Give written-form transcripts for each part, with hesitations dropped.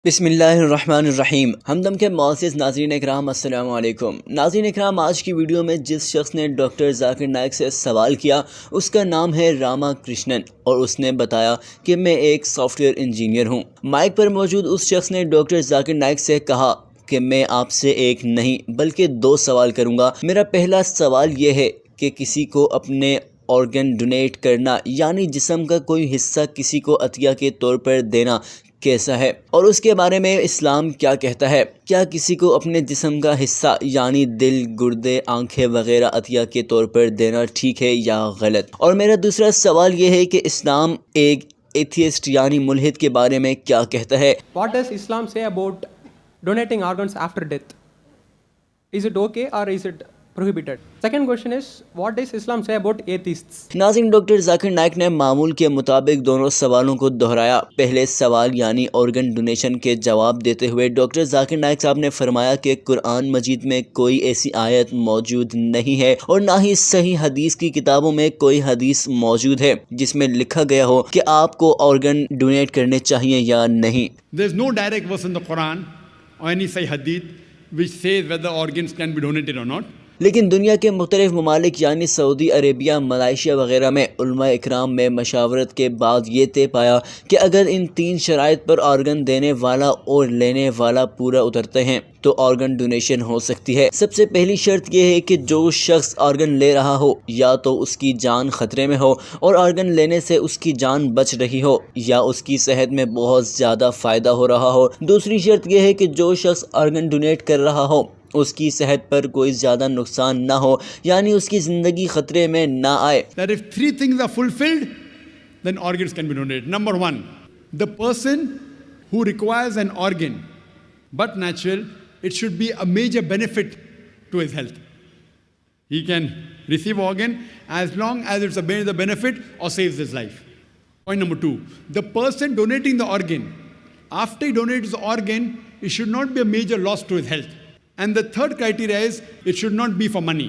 بسم اللہ الرحمن الرحیم۔ ہمدم کے معزز ناظرین اکرام، السلام علیکم۔ ناظرین اکرام، آج کی ویڈیو میں جس شخص نے ڈاکٹر ذاکر نائک سے سوال کیا اس کا نام ہے راما کرشنن، اور اس نے بتایا کہ میں ایک سافٹ ویئر انجینئر ہوں۔ مائک پر موجود اس شخص نے ڈاکٹر ذاکر نائک سے کہا کہ میں آپ سے ایک نہیں بلکہ 2 سوال کروں گا۔ میرا پہلا سوال یہ ہے کہ کسی کو اپنے آرگن ڈونیٹ کرنا، یعنی جسم کا کوئی حصہ کسی کو عطیہ کے طور پر دینا کیسا ہے، اور اس کے بارے میں اسلام کیا کہتا ہے؟ کیا کسی کو اپنے جسم کا حصہ یعنی دل، گردے، آنکھیں وغیرہ عطیہ کے طور پر دینا ٹھیک ہے یا غلط؟ اور میرا دوسرا سوال یہ ہے کہ اسلام ایک ایتھیسٹ یعنی ملحد کے بارے میں کیا کہتا ہے؟ What does Islam say about donating organs after death? Is it okay or is it prohibited? Second question is, what does Islam say about atheists? ناظرین، ڈاکٹر ذاکر نائک نے معمول کے مطابق دونوں سوالوں کو دہرایا۔ پہلے سوال یعنی آرگن ڈونیشن کے جواب دیتے ہوئے ڈاکٹر ذاکر نائک صاحب نے فرمایا کہ قرآن مجید میں کوئی ایسی آیت موجود نہیں ہے اور نہ ہی صحیح حدیث کی کتابوں میں کوئی حدیث موجود ہے جس میں لکھا گیا ہو کہ آپ کو آرگن ڈونیٹ کرنے چاہیے یا نہیں۔ There is no direct verse in the Quran or any Sahih Hadith which says whether organs can be donated or not. لیکن دنیا کے مختلف ممالک یعنی سعودی عربیہ، ملائیشیا وغیرہ میں علماء اکرام میں مشاورت کے بعد یہ طے پایا کہ اگر ان 3 شرائط پر آرگن دینے والا اور لینے والا پورا اترتے ہیں تو آرگن ڈونیشن ہو سکتی ہے۔ سب سے پہلی شرط یہ ہے کہ جو شخص آرگن لے رہا ہو یا تو اس کی جان خطرے میں ہو اور آرگن لینے سے اس کی جان بچ رہی ہو، یا اس کی صحت میں بہت زیادہ فائدہ ہو رہا ہو۔ دوسری شرط یہ ہے کہ جو شخص آرگن ڈونیٹ کر رہا ہو اس کی صحت پر کوئی زیادہ نقصان نہ ہو، یعنی اس کی زندگی خطرے میں نہ آئے۔ That if 3 things are fulfilled, then organs can be donated. Number 1, the person who requires an organ, but natural, it should be a major benefit to his health. He can receive organ as long as it's a major benefit or saves his life. Point number 2, the person donating the organ, after he donates the organ, it should not be a major loss to his health. And the third criteria is, it should not be for money.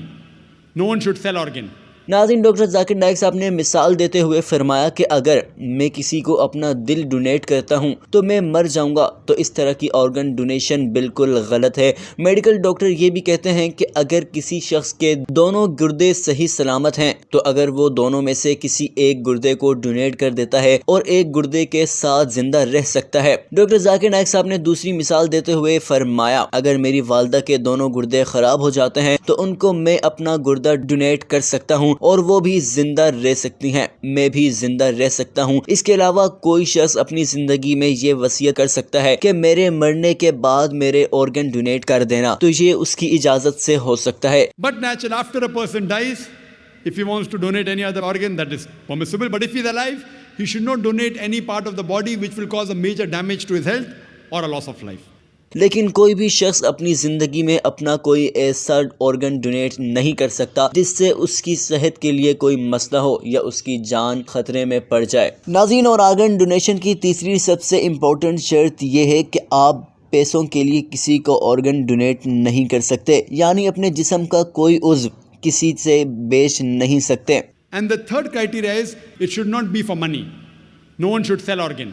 No one should sell organ. ناظرین، doctor Zakir Naik صاحب نے مثال دیتے ہوئے فرمایا کہ اگر میں کسی کو اپنا دل ڈونیٹ کرتا ہوں تو میں مر جاؤں گا، تو اس طرح کی آرگن ڈونیشن بالکل غلط ہے۔ میڈیکل ڈاکٹر یہ بھی کہتے ہیں کہ اگر کسی شخص کے دونوں گردے صحیح سلامت ہیں تو اگر وہ دونوں میں سے کسی ایک گردے کو ڈونیٹ کر دیتا ہے اور ایک گردے کے ساتھ زندہ رہ سکتا ہے۔ ڈاکٹر ذاکر نائک صاحب نے دوسری مثال دیتے ہوئے فرمایا، اگر میری والدہ کے دونوں گردے خراب ہو جاتے ہیں تو ان کو میں اپنا گردہ ڈونیٹ کر سکتا ہوں اور وہ بھی زندہ رہ سکتی ہیں، میں بھی زندہ رہ سکتا ہوں۔ اس کے علاوہ کوئی شخص اپنی زندگی میں یہ وصیت کر سکتا ہے کہ میرے مرنے کے بعد میرے آرگن ڈونیٹ کر دینا، تو یہ اس کی اجازت سے ہو سکتا ہے۔ But natural, after a person dies, if he wants to donate any other organ, that is permissible. But if he is alive, he should not donate any part of the body which will cause a major damage to his health or a loss of life. لیکن کوئی بھی شخص اپنی زندگی میں اپنا کوئی ایسا آرگن ڈونیٹ نہیں کر سکتا جس سے اس کی صحت کے لیے کوئی مسئلہ ہو یا اس کی جان خطرے میں پڑ جائے۔ ناظرین، اور آرگن ڈونیشن کی تیسری سب سے امپورٹنٹ شرط یہ ہے کہ آپ پیسوں کے لیے کسی کو آرگن ڈونیٹ نہیں کر سکتے، یعنی اپنے جسم کا کوئی عضو کسی سے بیچ نہیں سکتے۔ And the third criteria is, it should not be for money. No one should sell organ.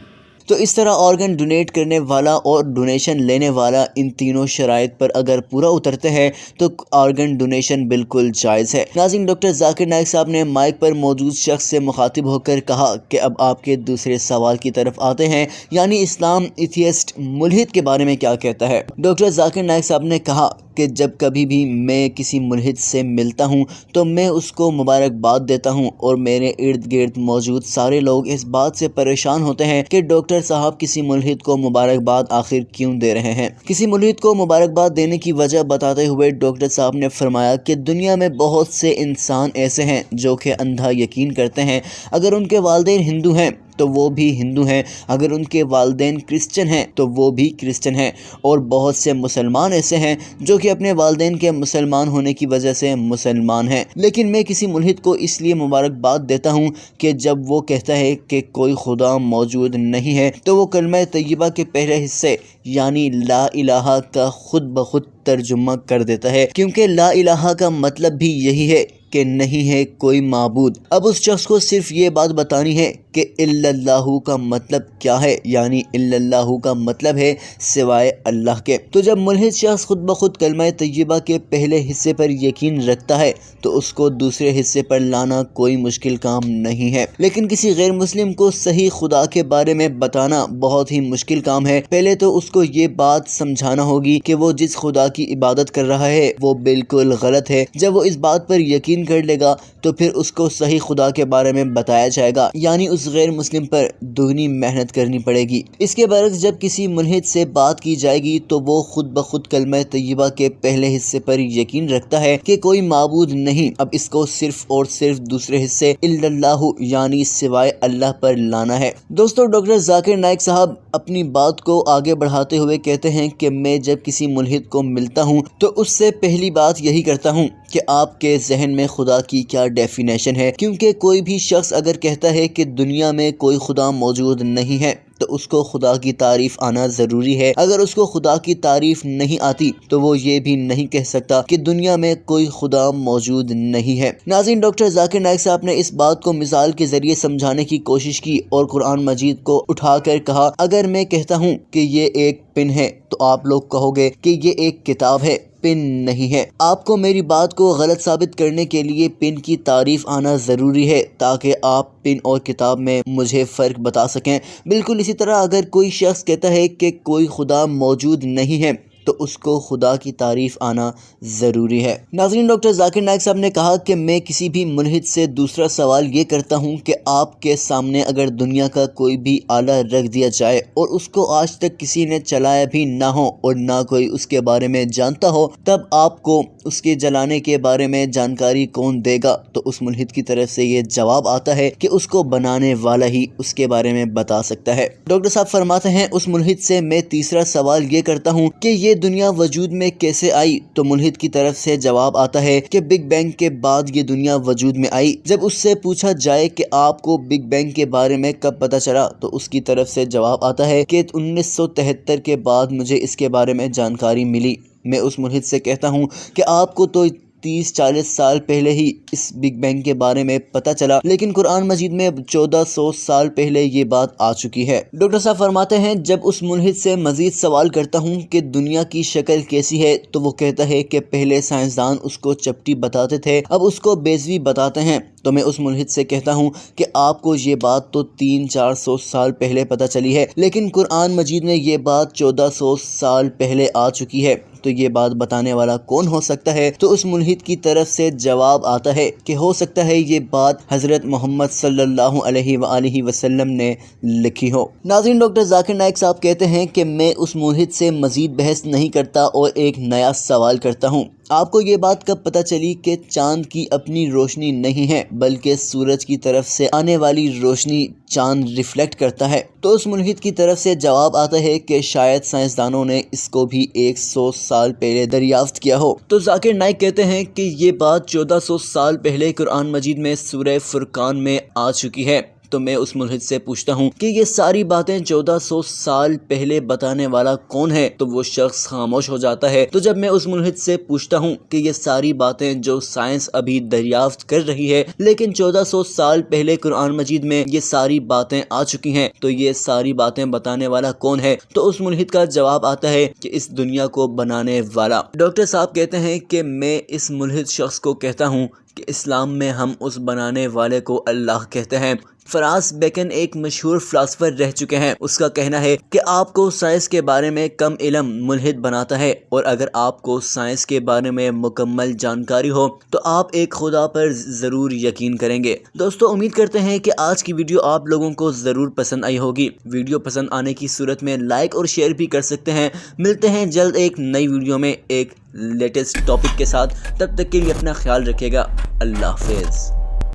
تو اس طرح آرگن ڈونیٹ کرنے والا اور ڈونیشن لینے والا ان تینوں شرائط پر اگر پورا اترتے ہیں تو آرگن ڈونیشن بالکل جائز ہے۔ ناظرین، ڈاکٹر ذاکر نائک صاحب نے مائک پر موجود شخص سے مخاطب ہو کر کہا کہ اب آپ کے دوسرے سوال کی طرف آتے ہیں، یعنی اسلام ایتھیسٹ ملحد کے بارے میں کیا کہتا ہے؟ ڈاکٹر ذاکر نائک صاحب نے کہا کہ جب کبھی بھی میں کسی ملحد سے ملتا ہوں تو میں اس کو مبارکباد دیتا ہوں، اور میرے ارد گرد موجود سارے لوگ اس بات سے پریشان ہوتے ہیں کہ ڈاکٹر صاحب کسی ملحد کو مبارکباد آخر کیوں دے رہے ہیں۔ کسی ملحد کو مبارکباد دینے کی وجہ بتاتے ہوئے ڈاکٹر صاحب نے فرمایا کہ دنیا میں بہت سے انسان ایسے ہیں جو کہ اندھا یقین کرتے ہیں، اگر ان کے والدین ہندو ہیں تو وہ بھی ہندو ہیں، اگر ان کے والدین کرسچن ہیں تو وہ بھی کرسچن ہیں، اور بہت سے مسلمان ایسے ہیں جو کہ اپنے والدین کے مسلمان ہونے کی وجہ سے مسلمان ہیں۔ لیکن میں کسی ملحد کو اس لیے مبارکباد دیتا ہوں کہ جب وہ کہتا ہے کہ کوئی خدا موجود نہیں ہے تو وہ کلمہ طیبہ کے پہلے حصے یعنی لا الہ کا خود بخود ترجمہ کر دیتا ہے، کیونکہ لا الہ کا مطلب بھی یہی ہے کہ نہیں ہے کوئی معبود۔ اب اس شخص کو صرف یہ بات بتانی ہے کہ کہ الا اللہ کا مطلب کیا ہے، یعنی الا اللہ کا مطلب ہے سوائے اللہ کے۔ تو جب ملحد شخص خود بخود کلمہ طیبہ کے پہلے حصے پر یقین رکھتا ہے تو اس کو دوسرے حصے پر لانا کوئی مشکل کام نہیں ہے، لیکن کسی غیر مسلم کو صحیح خدا کے بارے میں بتانا بہت ہی مشکل کام ہے۔ پہلے تو اس کو یہ بات سمجھانا ہوگی کہ وہ جس خدا کی عبادت کر رہا ہے وہ بالکل غلط ہے۔ جب وہ اس بات پر یقین کر لے گا تو پھر اس کو صحیح خدا کے بارے میں بتایا جائے گا، یعنی اس غیر مسلم پر دگنی محنت کرنی پڑے گی۔ اس کے برعکس جب کسی ملحد سے بات کی جائے گی تو وہ خود بخود کلمہ طیبہ کے پہلے حصے پر یقین رکھتا ہے کہ کوئی معبود نہیں، اب اس کو صرف اور صرف دوسرے حصے الا اللہ یعنی سوائے اللہ پر لانا ہے۔ دوستو، ڈاکٹر ذاکر نائک صاحب اپنی بات کو آگے بڑھاتے ہوئے کہتے ہیں کہ میں جب کسی ملحد کو ملتا ہوں تو اس سے پہلی بات یہی کرتا ہوں کہ آپ کے ذہن میں خدا کی کیا ڈیفینیشن ہے، کیونکہ کوئی بھی شخص اگر کہتا ہے کہ دنیا میں کوئی خدا موجود نہیں ہے تو اس کو خدا کی تعریف آنا ضروری ہے۔ اگر اس کو خدا کی تعریف نہیں آتی تو وہ یہ بھی نہیں کہہ سکتا کہ دنیا میں کوئی خدا موجود نہیں ہے۔ ناظرین، ڈاکٹر ذاکر نائک صاحب نے اس بات کو مثال کے ذریعے سمجھانے کی کوشش کی اور قرآن مجید کو اٹھا کر کہا، اگر میں کہتا ہوں کہ یہ ایک پن ہے تو آپ لوگ کہو گے کہ یہ ایک کتاب ہے، پن نہیں ہے۔ آپ کو میری بات کو غلط ثابت کرنے کے لیے پن کی تعریف آنا ضروری ہے تاکہ آپ پن اور کتاب میں مجھے فرق بتا سکیں۔ بالکل اسی طرح اگر کوئی شخص کہتا ہے کہ کوئی خدا موجود نہیں ہے تو اس کو خدا کی تعریف آنا ضروری ہے۔ ناظرین، ڈاکٹر ذاکر نائک صاحب نے کہا کہ میں کسی بھی ملحد سے دوسرا سوال یہ کرتا ہوں کہ آپ کے سامنے اگر دنیا کا کوئی بھی آلہ رکھ دیا جائے اور اس کو آج تک کسی نے چلایا بھی نہ ہو اور نہ کوئی اس کے بارے میں جانتا ہو، تب آپ کو اس کے جلانے کے بارے میں جانکاری کون دے گا؟ تو اس ملحد کی طرف سے یہ جواب آتا ہے کہ اس کو بنانے والا ہی اس کے بارے میں بتا سکتا ہے۔ ڈاکٹر صاحب فرماتے ہیں، اس ملحد سے میں تیسرا سوال یہ کرتا ہوں کہ یہ دنیا وجود میں کیسے آئی؟ تو ملحد کی طرف سے جواب آتا ہے کہ بگ بینگ کے بعد یہ دنیا وجود میں آئی۔ جب اس سے پوچھا جائے کہ آپ کو بگ بینگ کے بارے میں کب پتہ چلا تو اس کی طرف سے جواب آتا ہے کہ 1973 کے بعد مجھے اس کے بارے میں جانکاری ملی۔ میں اس ملحد سے کہتا ہوں کہ آپ کو تو 30-40 سال پہلے ہی اس بگ بینگ کے بارے میں پتہ چلا، لیکن قرآن مجید میں 1400 سال پہلے یہ بات آ چکی ہے۔ ڈاکٹر صاحب فرماتے ہیں، جب اس ملحد سے مزید سوال کرتا ہوں کہ دنیا کی شکل کیسی ہے تو وہ کہتا ہے کہ پہلے سائنسدان اس کو چپٹی بتاتے تھے، اب اس کو بیضوی بتاتے ہیں۔ تو میں اس ملحد سے کہتا ہوں کہ آپ کو یہ بات تو 300-400 سال پہلے پتہ چلی ہے، لیکن قرآن مجید میں یہ بات 1400 سال پہلے آ چکی ہے، تو یہ بات بتانے والا کون ہو سکتا ہے؟ تو اس ملحد کی طرف سے جواب آتا ہے کہ ہو سکتا ہے یہ بات حضرت محمد صلی اللہ علیہ وآلہ وسلم نے لکھی ہو۔ ناظرین، ڈاکٹر ذاکر نائک صاحب کہتے ہیں کہ میں اس ملحد سے مزید بحث نہیں کرتا اور ایک نیا سوال کرتا ہوں، آپ کو یہ بات کب پتہ چلی کہ چاند کی اپنی روشنی نہیں ہے بلکہ سورج کی طرف سے آنے والی روشنی چاند ریفلیکٹ کرتا ہے؟ تو اس ملحد کی طرف سے جواب آتا ہے کہ شاید سائنسدانوں نے اس کو بھی 100 سال پہلے دریافت کیا ہو۔ تو ذاکر نائک کہتے ہیں کہ یہ بات 1400 سال پہلے قرآن مجید میں سورہ فرقان میں آ چکی ہے۔ تو میں اس ملحد سے پوچھتا ہوں کہ یہ ساری باتیں 1400 سال پہلے بتانے والا کون ہے؟ تو وہ شخص خاموش ہو جاتا ہے۔ تو جب میں اس ملحد سے پوچھتا ہوں کہ یہ ساری باتیں جو سائنس ابھی دریافت کر رہی ہے لیکن 1400 سال پہلے قرآن مجید میں یہ ساری باتیں آ چکی ہیں، تو یہ ساری باتیں بتانے والا کون ہے؟ تو اس ملحد کا جواب آتا ہے کہ اس دنیا کو بنانے والا۔ ڈاکٹر صاحب کہتے ہیں کہ میں اس ملحد شخص کو کہتا ہوں کہ اسلام میں ہم اس بنانے والے کو اللہ کہتے ہیں۔ فرانس بیکن ایک مشہور فلاسفر رہ چکے ہیں، اس کا کہنا ہے کہ آپ کو سائنس کے بارے میں کم علم ملحد بناتا ہے، اور اگر آپ کو سائنس کے بارے میں مکمل جانکاری ہو تو آپ ایک خدا پر ضرور یقین کریں گے۔ دوستو، امید کرتے ہیں کہ آج کی ویڈیو آپ لوگوں کو ضرور پسند آئی ہوگی۔ ویڈیو پسند آنے کی صورت میں لائک اور شیئر بھی کر سکتے ہیں۔ ملتے ہیں جلد ایک نئی ویڈیو میں ایک لیٹسٹ ٹاپک کے ساتھ، تب تک کے لیے اپنا خیال رکھیے گا۔ اللہ حافظ۔